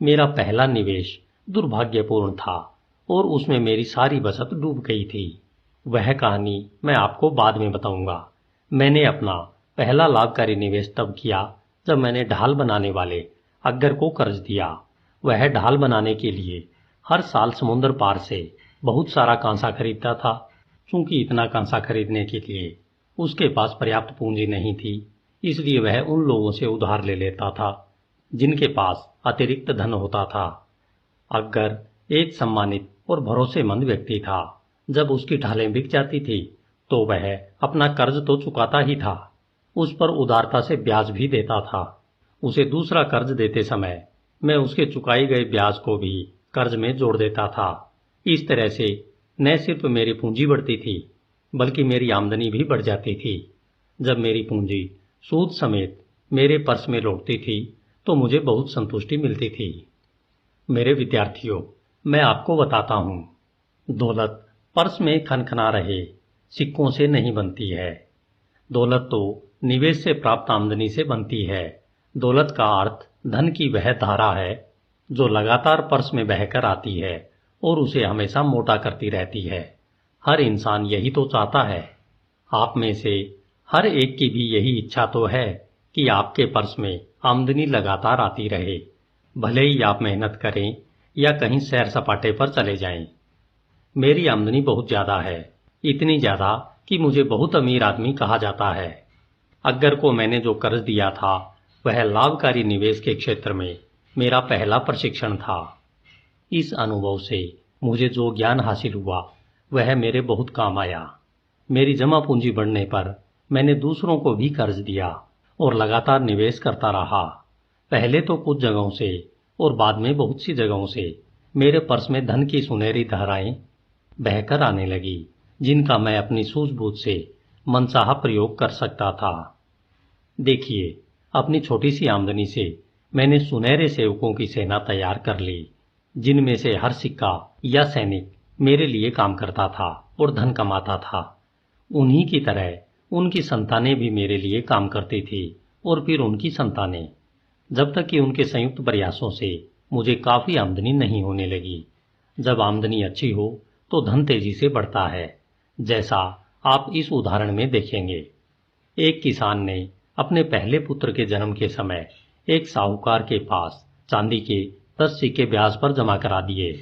मेरा पहला निवेश दुर्भाग्यपूर्ण था और उसमें मेरी सारी बचत डूब गई थी। वह कहानी मैं आपको बाद में बताऊंगा। मैंने अपना पहला लाभकारी निवेश तब किया जब मैंने ढाल बनाने वाले अग्गर को कर्ज दिया। वह ढाल बनाने के लिए हर साल समुद्र पार से बहुत सारा कांसा खरीदता था। चूंकि इतना कांसा खरीदने के लिए उसके पास पर्याप्त पूंजी नहीं थी, इसलिए वह उन लोगों से उधार ले लेता था जिनके पास अतिरिक्त धन होता था। अग्गर एक सम्मानित और भरोसेमंद व्यक्ति था। जब उसकी ढालें बिक जाती थी तो वह अपना कर्ज तो चुकाता ही था, उस पर उदारता से ब्याज भी देता था। उसे दूसरा कर्ज देते समय मैं उसके चुकाए गए ब्याज को भी कर्ज में जोड़ देता था। इस तरह से न सिर्फ मेरी पूंजी बढ़ती थी बल्कि मेरी आमदनी भी बढ़ जाती थी। जब मेरी पूंजी सूद समेत मेरे पर्स में लौटती थी तो मुझे बहुत संतुष्टि मिलती थी। मेरे विद्यार्थियों, मैं आपको बताता हूँ, दौलत पर्स में खनखना रहे सिक्कों से नहीं बनती है। दौलत तो निवेश से प्राप्त आमदनी से बनती है। दौलत का अर्थ धन की वह धारा है जो लगातार पर्स में बहकर आती है और उसे हमेशा मोटा करती रहती है। हर इंसान यही तो चाहता है। आप में से हर एक की भी यही इच्छा तो है कि आपके पर्स में आमदनी लगातार आती रहे, भले ही आप मेहनत करें या कहीं सैर सपाटे पर चले जाएं। मेरी आमदनी बहुत ज्यादा है, इतनी ज्यादा कि मुझे बहुत अमीर आदमी कहा जाता है। अग्गर को मैंने जो कर्ज दिया था वह लाभकारी निवेश के क्षेत्र में मेरा पहला प्रशिक्षण था। इस अनुभव से मुझे जो ज्ञान हासिल हुआ वह मेरे बहुत काम आया। मेरी जमा पूंजी बढ़ने पर मैंने दूसरों को भी कर्ज दिया और लगातार निवेश करता रहा। पहले तो कुछ जगहों से और बाद में बहुत सी जगहों से मेरे पर्स में धन की सुनहरी धाराएं बहकर आने लगी, जिनका मैं अपनी सूझबूझ से मनचाहा प्रयोग कर सकता था। देखिए, अपनी छोटी सी आमदनी से मैंने सुनहरे सेवकों की सेना तैयार कर ली, जिनमें से हर सिक्का या सैनिक मेरे लिए काम करता था और धन कमाता था। उन्हीं की तरह उनकी संतानें भी मेरे लिए काम करती थी और फिर उनकी संतानें, जब तक कि उनके संयुक्त प्रयासों से मुझे काफी आमदनी नहीं होने लगी। जब आमदनी अच्छी हो तो धन तेजी से बढ़ता है, जैसा आप इस उदाहरण में देखेंगे। एक किसान ने अपने पहले पुत्र के जन्म के समय एक साहूकार के पास चांदी के 10 सिक्के ब्याज पर जमा करा दिए।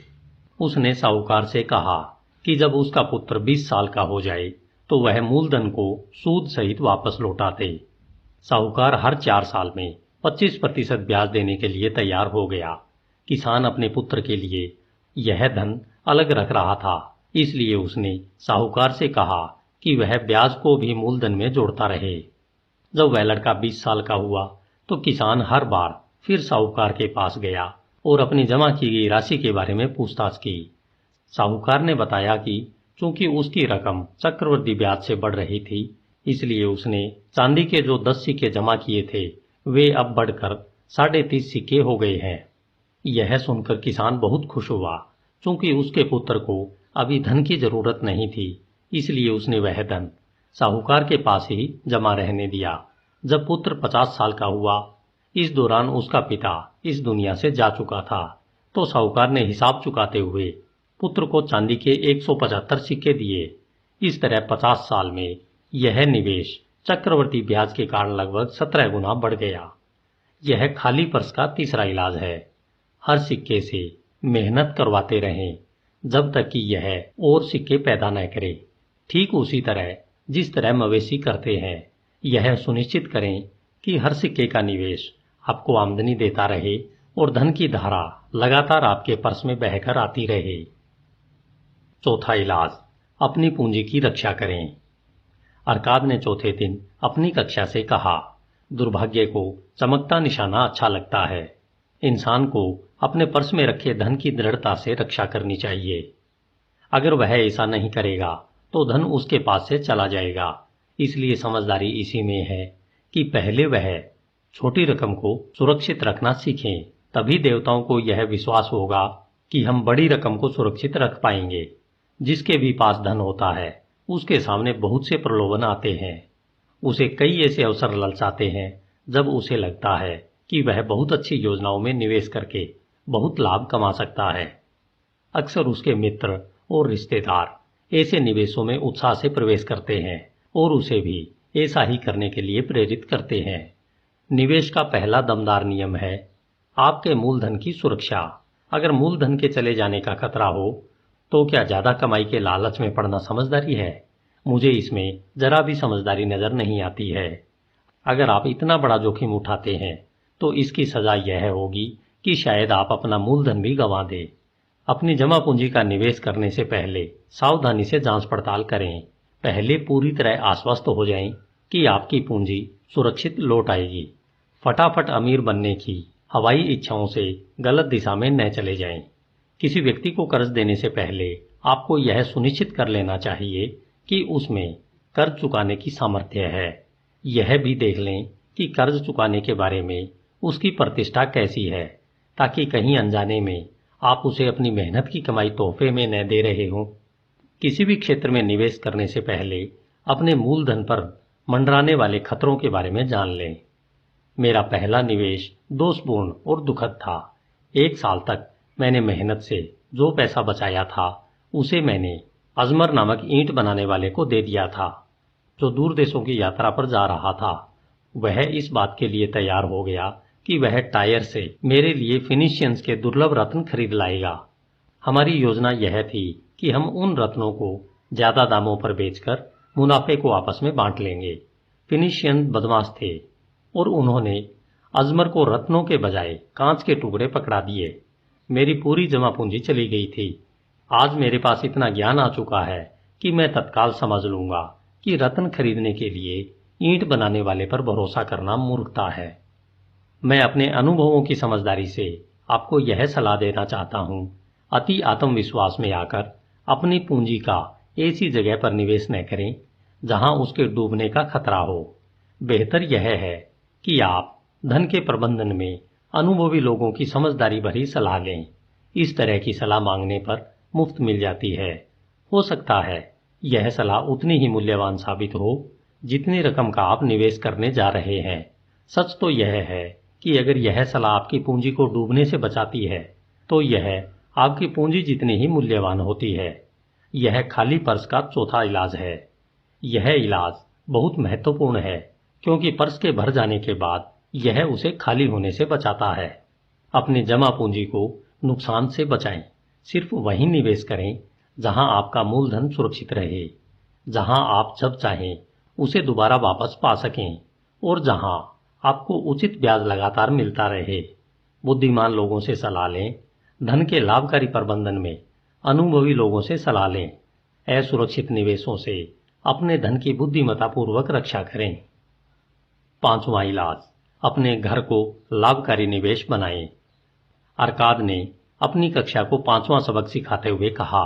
उसने साहूकार से कहा कि जब उसका पुत्र 20 साल का हो जाए तो वह मूलधन को सूद सहित वापस लौटा दे। साहूकार हर 4 साल में 25% ब्याज देने के लिए तैयार हो गया। किसान अपने पुत्र के लिए यह धन अलग रख रहा था, इसलिए उसने साहूकार से कहा कि वह ब्याज को भी मूलधन में जोड़ता रहे। जब वह लड़का 20 साल का हुआ तो किसान हर बार फिर साहूकार के पास गया और अपनी जमा की गई राशि के बारे में पूछताछ की। साहूकार ने बताया कि चूंकि उसकी रकम चक्रवृद्धि ब्याज से बढ़ रही थी, इसलिए उसने चांदी के जो 10 सिक्के जमा किए थे वे अब बढ़कर 30.5 सिक्के हो गए हैं। यह सुनकर किसान बहुत खुश हुआ। चूंकि उसके पुत्र को अभी धन की जरूरत नहीं थी, इसलिए उसने वह धन साहूकार के पास ही जमा रहने दिया। जब पुत्र 50 साल का हुआ, इस दौरान उसका पिता इस दुनिया से जा चुका था, तो साहूकार ने हिसाब चुकाते हुए पुत्र को चांदी के 175 सिक्के दिए। इस तरह 50 साल में यह निवेश चक्रवर्ती ब्याज के कारण लगभग 17 गुना बढ़ गया। यह खाली पर्स का तीसरा इलाज है। हर सिक्के से मेहनत करवाते रहें जब तक कि यह और सिक्के पैदा न करे। ठीक उसी तरह जिस तरह मवेशी करते हैं, यह सुनिश्चित करें कि हर सिक्के का निवेश आपको आमदनी देता रहे और धन की धारा लगातार आपके पर्स में बहकर आती रहे। चौथा इलाज, अपनी पूंजी की रक्षा करें। अरकाद ने चौथे दिन अपनी कक्षा से कहा, दुर्भाग्य को चमकता निशाना अच्छा लगता है। इंसान को अपने पर्स में रखे धन की दृढ़ता से रक्षा करनी चाहिए। अगर वह ऐसा नहीं करेगा तो धन उसके पास से चला जाएगा। इसलिए समझदारी इसी में है कि पहले वह छोटी रकम को सुरक्षित रखना सीखें, तभी देवताओं को यह विश्वास होगा कि हम बड़ी रकम को सुरक्षित रख पाएंगे। जिसके भी पास धन होता है उसके सामने बहुत से प्रलोभन आते हैं। उसे कई ऐसे अवसर ललचाते हैं जब उसे लगता है कि वह बहुत अच्छी योजनाओं में निवेश करके बहुत लाभ कमा सकता है। अक्सर उसके मित्र और रिश्तेदार ऐसे निवेशों में उत्साह से प्रवेश करते हैं और उसे भी ऐसा ही करने के लिए प्रेरित करते हैं। निवेश का पहला दमदार नियम है आपके मूलधन की सुरक्षा। अगर मूलधन के चले जाने का खतरा हो तो क्या ज्यादा कमाई के लालच में पड़ना समझदारी है? मुझे इसमें जरा भी समझदारी नजर नहीं आती है। अगर आप इतना बड़ा जोखिम उठाते हैं तो इसकी सजा यह होगी कि शायद आप अपना मूलधन भी गंवा दें। अपनी जमा पूंजी का निवेश करने से पहले सावधानी से जांच पड़ताल करें। पहले पूरी तरह आश्वस्त हो जाएं कि आपकी पूंजी सुरक्षित लौट आएगी। फटाफट अमीर बनने की हवाई इच्छाओं से गलत दिशा में न चले जाएं। किसी व्यक्ति को कर्ज देने से पहले आपको यह सुनिश्चित कर लेना चाहिए कि उसमें कर्ज चुकाने की सामर्थ्य है। यह भी देख लें कि कर्ज चुकाने के बारे में उसकी प्रतिष्ठा कैसी है, ताकि कहीं अनजाने में आप उसे अपनी मेहनत की कमाई तोहफे में न दे रहे हों। किसी भी क्षेत्र में निवेश करने से पहले अपने मूलधन पर मंडराने वाले खतरों के बारे में जान लें। मेरा पहला निवेश दोषपूर्ण और दुखद था। 1 साल तक मैंने मेहनत से जो पैसा बचाया था उसे मैंने अजमर नामक ईंट बनाने वाले को दे दिया था, जो दूर देशों की यात्रा पर जा रहा था। वह इस बात के लिए तैयार हो गया कि वह टायर से मेरे लिए फिनिशियंस के दुर्लभ रत्न खरीद लाएगा। हमारी योजना यह थी कि हम उन रत्नों को ज्यादा दामों पर बेचकर मुनाफे को आपस में बांट लेंगे। फिनिशियन बदमाश थे और उन्होंने अजमर को रत्नों के बजाय कांच के टुकड़े पकड़ा दिए। मेरी पूरी जमा पूंजी चली गई थी। आज मेरे पास इतना ज्ञान आ चुका है कि मैं तत्काल समझ लूंगा कि रत्न खरीदने के लिए ईंट बनाने वाले पर भरोसा करना मूर्खता है। मैं अपने अनुभवों की समझदारी से आपको यह सलाह देना चाहता हूं, अति आत्मविश्वास में आकर अपनी पूंजी का ऐसी जगह पर निवेश न करें जहां उसके डूबने का खतरा हो। बेहतर यह है कि आप धन के प्रबंधन में अनुभवी लोगों की समझदारी भरी सलाह लें। इस तरह की सलाह मांगने पर मुफ्त मिल जाती है। हो सकता है यह सलाह उतनी ही मूल्यवान साबित हो जितनी रकम का आप निवेश करने जा रहे हैं। सच तो यह है कि अगर यह सलाह आपकी पूंजी को डूबने से बचाती है तो यह आपकी पूंजी जितनी ही मूल्यवान होती है। यह खाली पर्स का चौथा इलाज है। यह इलाज बहुत महत्वपूर्ण है क्योंकि पर्स के भर जाने के बाद यह उसे खाली होने से बचाता है। अपनी जमा पूंजी को नुकसान से बचाएं। सिर्फ वहीं निवेश करें जहां आपका मूलधन सुरक्षित रहे, जहां आप जब चाहें उसे दोबारा वापस पा सकें और जहां आपको उचित ब्याज लगातार मिलता रहे। बुद्धिमान लोगों से सलाह लें। धन के लाभकारी प्रबंधन में अनुभवी लोगों से सलाह लें। असुरक्षित निवेशों से अपने धन की बुद्धिमत्तापूर्वक रक्षा करें। 5वां इलाज, अपने घर को लाभकारी निवेश बनाएं। अरकाद ने अपनी कक्षा को 5वां सबक सिखाते हुए कहा,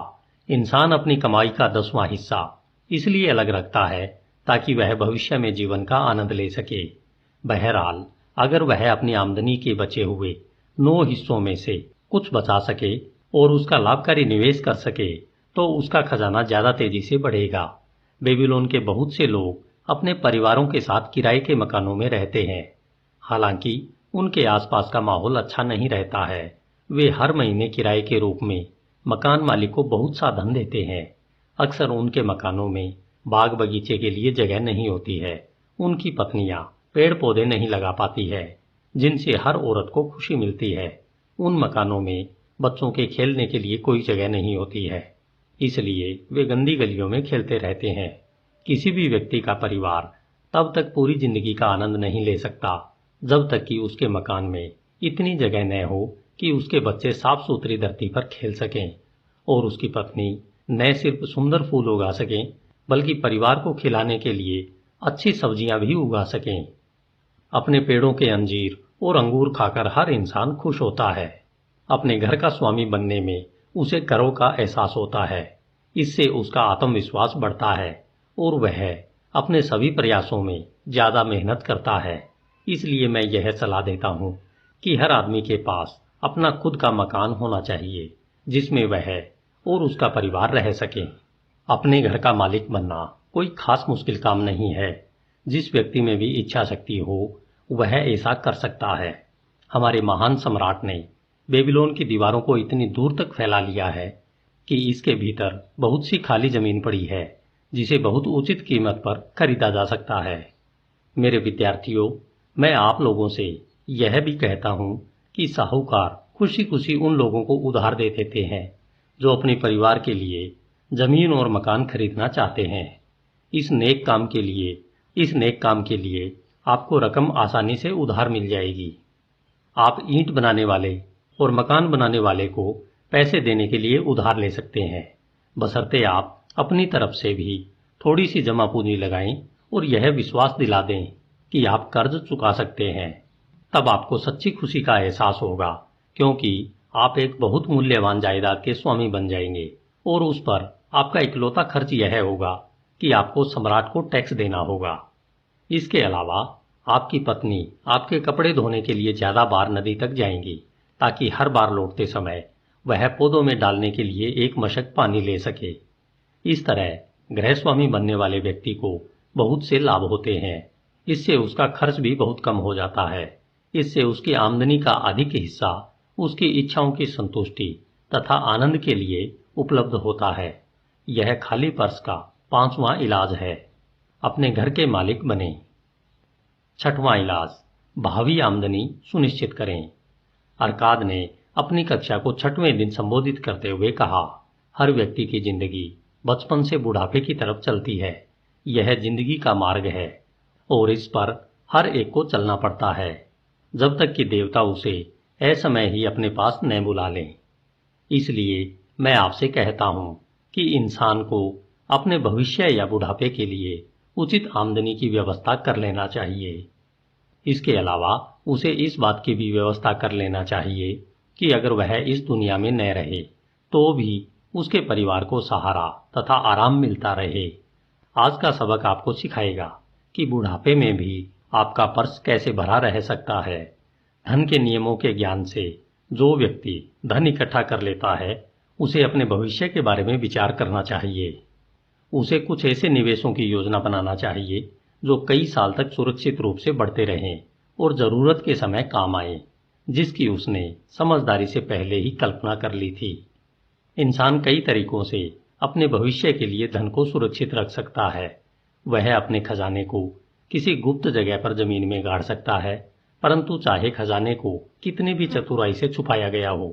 इंसान अपनी कमाई का 10वां हिस्सा इसलिए अलग रखता है ताकि वह भविष्य में जीवन का आनंद ले सके। बहरहाल, अगर वह अपनी आमदनी के बचे हुए 9 हिस्सों में से कुछ बचा सके और उसका लाभकारी निवेश कर सके तो उसका खजाना ज्यादा तेजी से बढ़ेगा। बेबीलोन के बहुत से लोग अपने परिवारों के साथ किराए के मकानों में रहते हैं। हालांकि उनके आसपास का माहौल अच्छा नहीं रहता है। वे हर महीने किराए के रूप में मकान मालिक को बहुत सा धन देते हैं। अक्सर उनके मकानों में बाग बगीचे के लिए जगह नहीं होती है। उनकी पत्नियां पेड़ पौधे नहीं लगा पाती है जिनसे हर औरत को खुशी मिलती है। उन मकानों में बच्चों के खेलने के लिए कोई जगह नहीं होती है, इसलिए वे गंदी गलियों में खेलते रहते हैं। किसी भी व्यक्ति का परिवार तब तक पूरी जिंदगी का आनंद नहीं ले सकता जब तक कि उसके मकान में इतनी जगह न हो कि उसके बच्चे साफ सुथरी धरती पर खेल सकें और उसकी पत्नी न सिर्फ सुंदर फूल उगा सकें बल्कि परिवार को खिलाने के लिए अच्छी सब्जियां भी उगा सकें। अपने पेड़ों के अंजीर और अंगूर खाकर हर इंसान खुश होता है। अपने घर का स्वामी बनने में उसे गर्व का एहसास होता है। इससे उसका आत्मविश्वास बढ़ता है और वह अपने सभी प्रयासों में ज्यादा मेहनत करता है। इसलिए मैं यह सलाह देता हूं कि हर आदमी के पास अपना खुद का मकान होना चाहिए जिसमें वह और उसका परिवार रह सके। अपने घर का मालिक बनना कोई खास मुश्किल काम नहीं है। जिस व्यक्ति में भी इच्छा शक्ति हो वह ऐसा कर सकता है। हमारे महान सम्राट ने बेबीलोन की दीवारों को इतनी दूर तक फैला लिया है कि इसके भीतर बहुत सी खाली जमीन पड़ी है जिसे बहुत उचित कीमत पर खरीदा जा सकता है। मेरे विद्यार्थियों, मैं आप लोगों से यह भी कहता हूं कि साहूकार खुशी खुशी उन लोगों को उधार दे देते हैं जो अपने परिवार के लिए जमीन और मकान खरीदना चाहते हैं। इस नेक काम के लिए आपको रकम आसानी से उधार मिल जाएगी। आप ईंट बनाने वाले और मकान बनाने वाले को पैसे देने के लिए उधार ले सकते हैं, बशर्ते आप अपनी तरफ से भी थोड़ी सी जमा पूंजी लगाएं और यह विश्वास दिला दें कि आप कर्ज चुका सकते हैं। तब आपको सच्ची खुशी का एहसास होगा, क्योंकि आप एक बहुत मूल्यवान जायदाद के स्वामी बन जाएंगे और उस पर आपका इकलौता खर्च यह होगा कि आपको सम्राट को टैक्स देना होगा। इसके अलावा आपकी पत्नी आपके कपड़े धोने के लिए ज्यादा बार नदी तक जाएंगी ताकि हर बार लौटते समय वह पौधों में डालने के लिए एक मशक पानी ले सके। इस तरह गृहस्वामी बनने वाले व्यक्ति को बहुत से लाभ होते हैं। इससे उसका खर्च भी बहुत कम हो जाता है। इससे उसकी आमदनी का अधिक हिस्सा उसकी इच्छाओं की संतुष्टि तथा आनंद के लिए उपलब्ध होता है। यह खाली पर्स का 5वां इलाज है। अपने घर के मालिक बने। 6वां इलाज, भावी आमदनी सुनिश्चित करें। अरकाद ने अपनी कक्षा को 6वें दिन संबोधित करते हुए कहा, हर व्यक्ति की जिंदगी बचपन से बुढ़ापे की तरफ चलती है। यह जिंदगी का मार्ग है और इस पर हर एक को चलना पड़ता है जब तक कि देवता उसे असमय ही अपने पास न बुला लें। इसलिए मैं आपसे कहता हूं कि इंसान को अपने भविष्य या बुढ़ापे के लिए उचित आमदनी की व्यवस्था कर लेना चाहिए। इसके अलावा उसे इस बात की भी व्यवस्था कर लेना चाहिए कि अगर वह इस दुनिया में न रहे तो भी उसके परिवार को सहारा तथा आराम मिलता रहे। आज का सबक आपको सिखाएगा कि बुढ़ापे में भी आपका पर्स कैसे भरा रह सकता है। धन के नियमों के ज्ञान से जो व्यक्ति धन इकट्ठा कर लेता है उसे अपने भविष्य के बारे में विचार करना चाहिए। उसे कुछ ऐसे निवेशों की योजना बनाना चाहिए जो कई साल तक सुरक्षित रूप से बढ़ते रहें और जरूरत के समय काम आए, जिसकी उसने समझदारी से पहले ही कल्पना कर ली थी। इंसान कई तरीकों से अपने भविष्य के लिए धन को सुरक्षित रख सकता है। वह अपने खजाने को किसी गुप्त जगह पर जमीन में गाड़ सकता है, परंतु चाहे खजाने को कितनी भी चतुराई से छुपाया गया हो,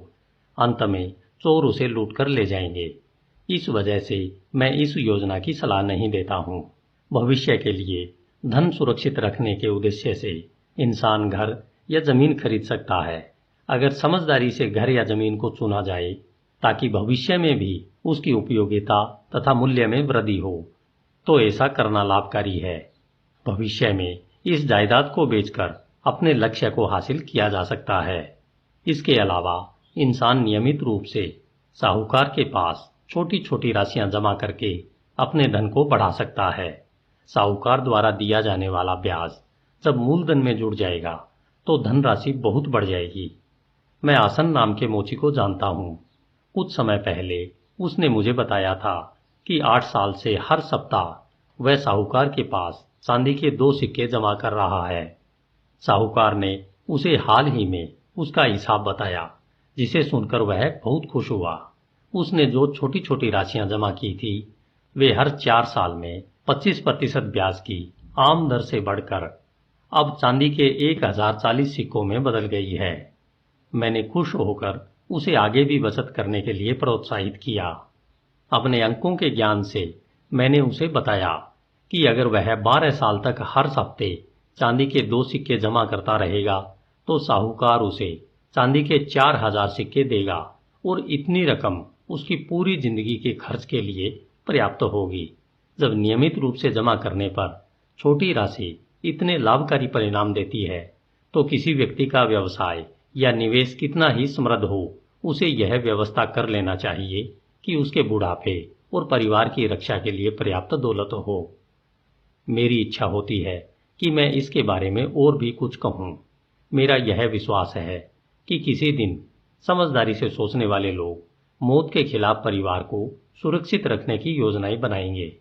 अंत में चोर उसे लूट कर ले जाएंगे। इस वजह से मैं इस योजना की सलाह नहीं देता हूँ। भविष्य के लिए धन सुरक्षित रखने के उद्देश्य से इंसान घर या जमीन खरीद सकता है। अगर समझदारी से घर या जमीन को चुना जाए ताकि भविष्य में भी उसकी उपयोगिता तथा मूल्य में वृद्धि हो, तो ऐसा करना लाभकारी है। भविष्य में इस जायदाद को बेचकर अपने लक्ष्य को हासिल किया जा सकता है। इसके अलावा इंसान नियमित रूप से साहूकार के पास छोटी छोटी राशियां जमा करके अपने धन को बढ़ा सकता है। साहूकार द्वारा दिया जाने वाला ब्याज जब मूलधन में जुड़ जाएगा तो धनराशि बहुत बढ़ जाएगी। मैं आसन नाम के मोची को जानता हूँ। कुछ समय पहले उसने मुझे बताया था कि 8 साल से हर सप्ताह वह साहूकार के पास चांदी के 2 सिक्के जमा कर रहा है। साहूकार ने उसे हाल ही में उसका हिसाब बताया, जिसे सुनकर वह बहुत खुश हुआ। उसने जो छोटी छोटी राशियां जमा की थी वे हर 4 साल में 25% ब्याज की आम दर से बढ़कर अब चांदी के 1040 सिक्कों में बदल गई है। मैंने खुश होकर उसे आगे भी बचत करने के लिए प्रोत्साहित किया। अपने अंकों के ज्ञान से मैंने उसे बताया कि अगर वह 12 साल तक हर हफ्ते चांदी के 2 सिक्के जमा करता रहेगा तो साहूकार उसे चांदी के 4000 सिक्के देगा और इतनी रकम उसकी पूरी जिंदगी के खर्च के लिए पर्याप्त होगी। जब नियमित रूप से जमा करने पर छोटी राशि इतने लाभकारी परिणाम देती है तो किसी व्यक्ति का व्यवसाय या निवेश कितना ही समृद्ध हो, उसे यह व्यवस्था कर लेना चाहिए कि उसके बुढ़ापे और परिवार की रक्षा के लिए पर्याप्त दौलत हो। मेरी इच्छा होती है कि मैं इसके बारे में और भी कुछ कहूँ। मेरा यह विश्वास है कि किसी दिन समझदारी से सोचने वाले लोग मौत के खिलाफ परिवार को सुरक्षित रखने की योजनाएं बनाएंगे।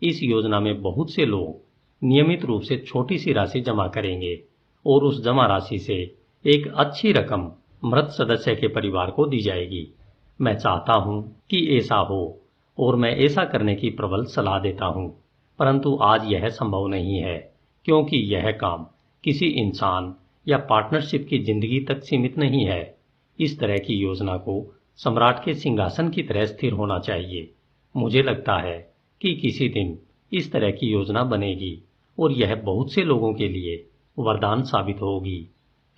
इस योजना में बहुत से लोग नियमित रूप से छोटी सी राशि जमा करेंगे और उस जमा राशि से एक अच्छी रकम मृत सदस्य के परिवार को दी जाएगी। मैं चाहता हूं कि ऐसा हो और मैं ऐसा करने की प्रबल सलाह देता हूं, परंतु आज यह संभव नहीं है, क्योंकि यह काम किसी इंसान या पार्टनरशिप की जिंदगी तक सीमित नहीं है। इस तरह की योजना को सम्राट के सिंहासन की तरह स्थिर होना चाहिए। मुझे लगता है कि किसी दिन इस तरह की योजना बनेगी और यह बहुत से लोगों के लिए वरदान साबित होगी,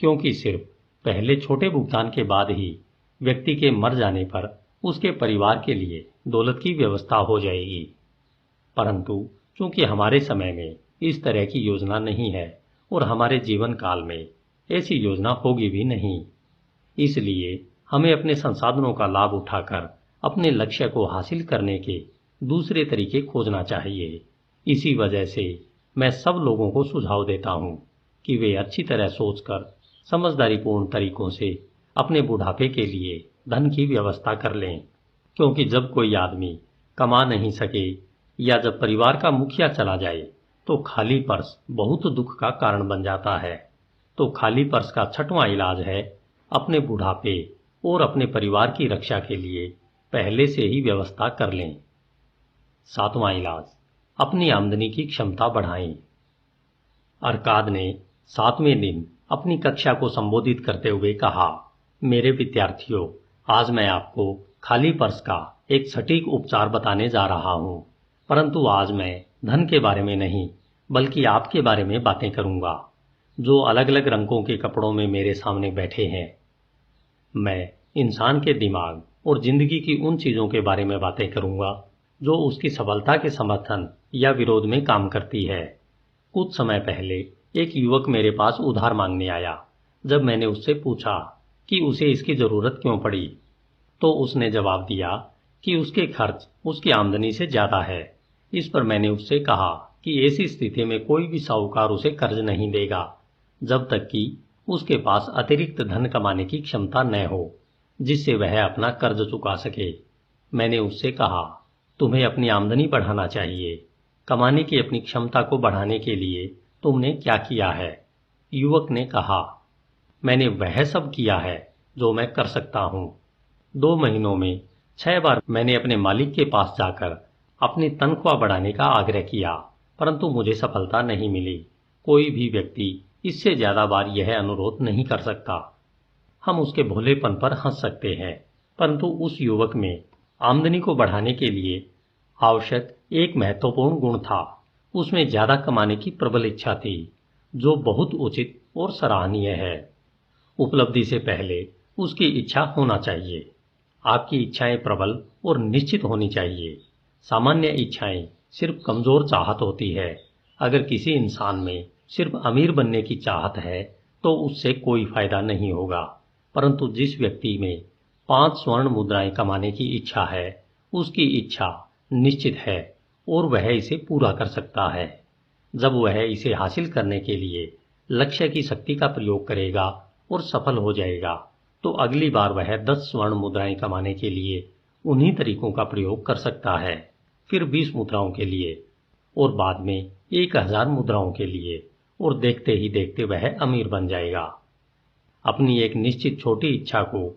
क्योंकि सिर्फ पहले छोटे भुगतान के बाद ही व्यक्ति के मर जाने पर उसके परिवार के लिए दौलत की व्यवस्था हो जाएगी। परंतु चूंकि हमारे समय में इस तरह की योजना नहीं है और हमारे जीवन काल में ऐसी योजना होगी भी नहीं, इसलिए हमें अपने संसाधनों का लाभ उठाकर अपने लक्ष्य को हासिल करने के दूसरे तरीके खोजना चाहिए। इसी वजह से मैं सब लोगों को सुझाव देता हूं कि वे अच्छी तरह सोचकर समझदारीपूर्ण तरीकों से अपने बुढ़ापे के लिए धन की व्यवस्था कर लें, क्योंकि जब कोई आदमी कमा नहीं सके या जब परिवार का मुखिया चला जाए तो खाली पर्स बहुत दुख का कारण बन जाता है। तो खाली पर्स का छठवां इलाज है अपने बुढ़ापे और अपने परिवार की रक्षा के लिए पहले से ही व्यवस्था कर लें। सातवां इलाज, अपनी आमदनी की क्षमता बढ़ाएं। अरकाद ने 7वें दिन अपनी कक्षा को संबोधित करते हुए कहा, मेरे विद्यार्थियों, आज मैं आपको खाली पर्स का एक सटीक उपचार बताने जा रहा हूं, परंतु आज मैं धन के बारे में नहीं बल्कि आपके बारे में बातें करूंगा, जो अलग अलग रंगों के कपड़ों में मेरे सामने बैठे हैं। मैं इंसान के दिमाग और जिंदगी की उन चीजों के बारे में बातें करूंगा जो उसकी सफलता के समर्थन या विरोध में काम करती है। कुछ समय पहले एक युवक मेरे पास उधार मांगने आया। जब मैंने उससे पूछा कि उसे इसकी जरूरत क्यों पड़ी, तो उसने जवाब दिया कि उसके खर्च उसकी आमदनी से ज्यादा है। इस पर मैंने उससे कहा कि ऐसी स्थिति में कोई भी साहूकार उसे कर्ज नहीं देगा जब तक कि उसके पास अतिरिक्त धन कमाने की क्षमता न हो जिससे वह अपना कर्ज चुका सके। मैंने उससे कहा, तुम्हें अपनी आमदनी बढ़ाना चाहिए। कमाने की अपनी क्षमता को बढ़ाने के लिए तुमने क्या किया है? युवक ने कहा, मैंने वह सब किया है जो मैं कर सकता हूं। 2 महीनों में 6 बार मैंने अपने मालिक के पास जाकर अपनी तनख्वाह बढ़ाने का आग्रह किया, परंतु मुझे सफलता नहीं मिली। कोई भी व्यक्ति इससे ज्यादा बार यह अनुरोध नहीं कर सकता। हम उसके भोलेपन पर हंस सकते हैं, परंतु उस युवक में आमदनी को बढ़ाने के लिए आवश्यक एक महत्वपूर्ण गुण था। उसमें ज्यादा कमाने की प्रबल इच्छा थी, जो बहुत उचित और सराहनीय है। उपलब्धि से पहले उसकी इच्छा होना चाहिए। आपकी इच्छाएं प्रबल और निश्चित होनी चाहिए। सामान्य इच्छाएं सिर्फ कमजोर चाहत होती है। अगर किसी इंसान में सिर्फ अमीर बनने की चाहत है तो उससे कोई फायदा नहीं होगा, परंतु जिस व्यक्ति में 5 स्वर्ण मुद्राएं कमाने की इच्छा है, उसकी इच्छा निश्चित है और वह इसे पूरा कर सकता है। जब वह इसे हासिल करने के लिए लक्ष्य की शक्ति का प्रयोग करेगा और सफल हो जाएगा, तो अगली बार वह 10 स्वर्ण मुद्राएं कमाने के लिए उन्हीं तरीकों का प्रयोग कर सकता है, फिर 20 मुद्राओं के लिए और बाद में 1000 मुद्राओं के लिए, और देखते ही देखते वह अमीर बन जाएगा। अपनी एक निश्चित छोटी इच्छा को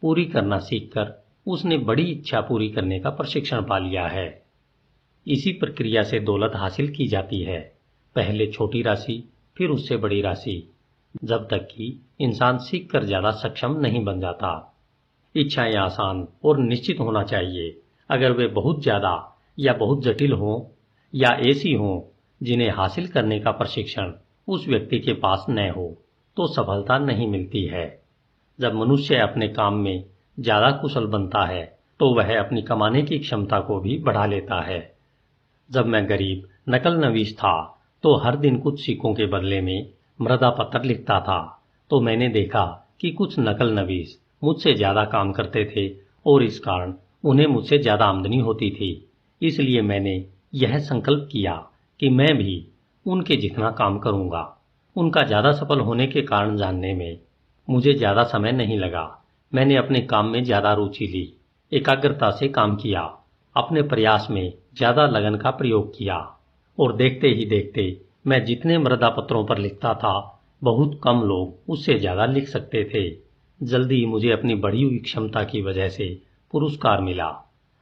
पूरी करना सीखकर उसने बड़ी इच्छा पूरी करने का प्रशिक्षण पा लिया है। इसी प्रक्रिया से दौलत हासिल की जाती है, पहले छोटी राशि फिर उससे बड़ी राशि, जब तक कि इंसान सीखकर ज्यादा सक्षम नहीं बन जाता। इच्छाएं आसान और निश्चित होना चाहिए। अगर वे बहुत ज्यादा या बहुत जटिल हों या ऐसी हों जिन्हें हासिल करने का प्रशिक्षण उस व्यक्ति के पास न हो, तो सफलता नहीं मिलती है। जब मनुष्य अपने काम में ज्यादा कुशल बनता है तो वह अपनी कमाने की क्षमता को भी बढ़ा लेता है। जब मैं गरीब नकल नवीस था तो हर दिन कुछ सिक्कों के बदले में मृदा पत्र लिखता था, तो मैंने देखा कि कुछ नकल नवीस मुझसे ज्यादा काम करते थे और इस कारण उन्हें मुझसे ज्यादा आमदनी होती थी। इसलिए मैंने यह संकल्प किया कि मैं भी उनके जितना काम करूंगा। उनका ज्यादा सफल होने के कारण जानने में मुझे ज्यादा समय नहीं लगा। मैंने अपने काम में ज्यादा रुचि ली, एकाग्रता से काम किया, अपने प्रयास में ज्यादा लगन का प्रयोग किया और देखते ही देखते मैं जितने मृदा पत्रों पर लिखता था बहुत कम लोग उससे ज्यादा लिख सकते थे। जल्दी ही मुझे अपनी बढ़ी हुई क्षमता की वजह से पुरस्कार मिला।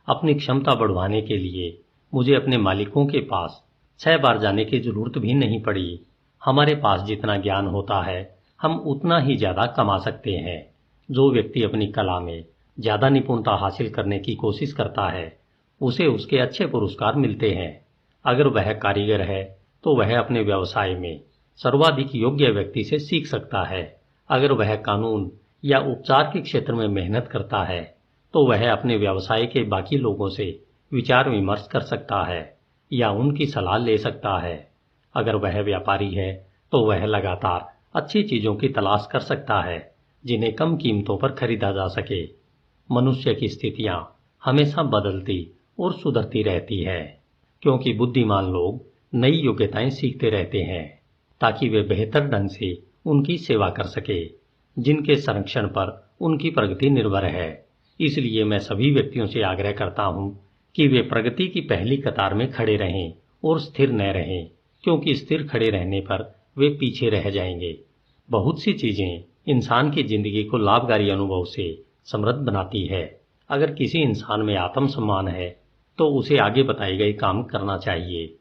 अपनी क्षमता बढ़वाने के लिए मुझे अपने मालिकों के पास 6 बार जाने की जरूरत भी नहीं पड़ी। हमारे पास जितना ज्ञान होता है हम उतना ही ज्यादा कमा सकते हैं। जो व्यक्ति अपनी कला में ज्यादा निपुणता हासिल करने की कोशिश करता है उसे उसके अच्छे पुरस्कार मिलते हैं। अगर वह कारीगर है तो वह अपने व्यवसाय में सर्वाधिक योग्य व्यक्ति से सीख सकता है। अगर वह कानून या उपचार के क्षेत्र में मेहनत करता है तो वह अपने व्यवसाय के बाकी लोगों से विचार विमर्श कर सकता है या उनकी सलाह ले सकता है। अगर वह व्यापारी है तो वह लगातार अच्छी चीजों की तलाश कर सकता है जिन्हें कम कीमतों पर खरीदा जा सके। मनुष्य की स्थितियां हमेशा बदलती और सुधरती रहती है, क्योंकि बुद्धिमान लोग नई योग्यताएं सीखते रहते हैं ताकि वे बेहतर ढंग से उनकी सेवा कर सके, जिनके संरक्षण पर उनकी प्रगति निर्भर है। इसलिए मैं सभी व्यक्तियों से आग्रह करता हूं कि वे प्रगति की पहली कतार में खड़े रहें और स्थिर न रहें, क्योंकि स्थिर खड़े रहने पर वे पीछे रह जाएंगे। बहुत सी चीजें इंसान की जिंदगी को लाभकारी अनुभव से समृद्ध बनाती है। अगर किसी इंसान में आत्मसम्मान है तो उसे आगे बताए गए काम करना चाहिए।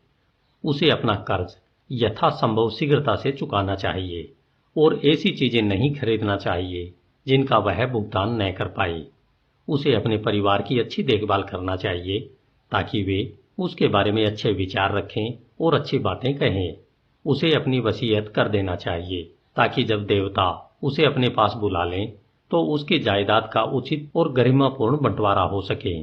उसे अपना कर्ज यथासंभव शीघ्रता से चुकाना चाहिए और ऐसी चीजें नहीं खरीदना चाहिए जिनका वह भुगतान न कर पाए। उसे अपने परिवार की अच्छी देखभाल करना चाहिए ताकि वे उसके बारे में अच्छे विचार रखें और अच्छी बातें कहें। उसे अपनी वसीयत कर देना चाहिए ताकि जब देवता उसे अपने पास बुला लें तो उसकी जायदाद का उचित और गरिमापूर्ण बंटवारा हो सके।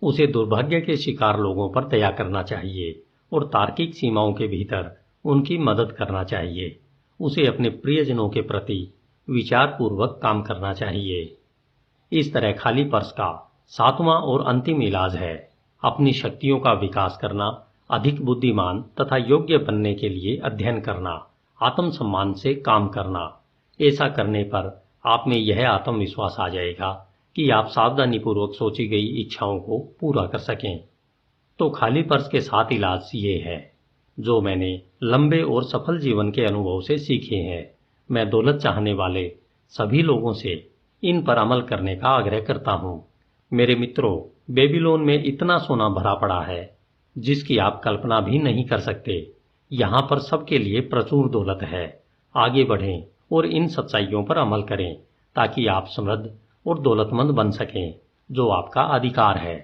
उसे दुर्भाग्य के शिकार लोगों पर दया करना चाहिए और तार्किक सीमाओं के भीतर उनकी मदद करना चाहिए। उसे अपने प्रियजनों के प्रति विचारपूर्वक काम करना चाहिए। इस तरह खाली पर्स का 7वां और अंतिम इलाज है अपनी शक्तियों का विकास करना, अधिक बुद्धिमान तथा योग्य बनने के लिए अध्ययन करना, आत्मसम्मान से काम करना। ऐसा करने पर आप में यह आत्मविश्वास आ जाएगा कि आप सावधानीपूर्वक सोची गई इच्छाओं को पूरा कर सकें। तो खाली पर्स के 7 इलाज ये है जो मैंने लंबे और सफल जीवन के अनुभव से सीखे हैं। मैं दौलत चाहने वाले सभी लोगों से इन पर अमल करने का आग्रह करता हूँ। मेरे मित्रों, बेबीलोन में इतना सोना भरा पड़ा है जिसकी आप कल्पना भी नहीं कर सकते। यहाँ पर सबके लिए प्रचुर दौलत है। आगे बढ़ें और इन सच्चाइयों पर अमल करें ताकि आप समृद्ध और दौलतमंद बन सकें, जो आपका अधिकार है।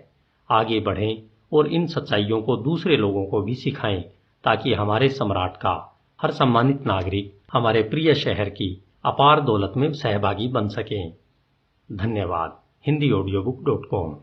आगे बढ़ें और इन सच्चाइयों को दूसरे लोगों को भी सिखाएं ताकि हमारे सम्राट का हर सम्मानित नागरिक हमारे प्रिय शहर की अपार दौलत में सहभागी बन सकें। धन्यवाद। HindiAudiobook.com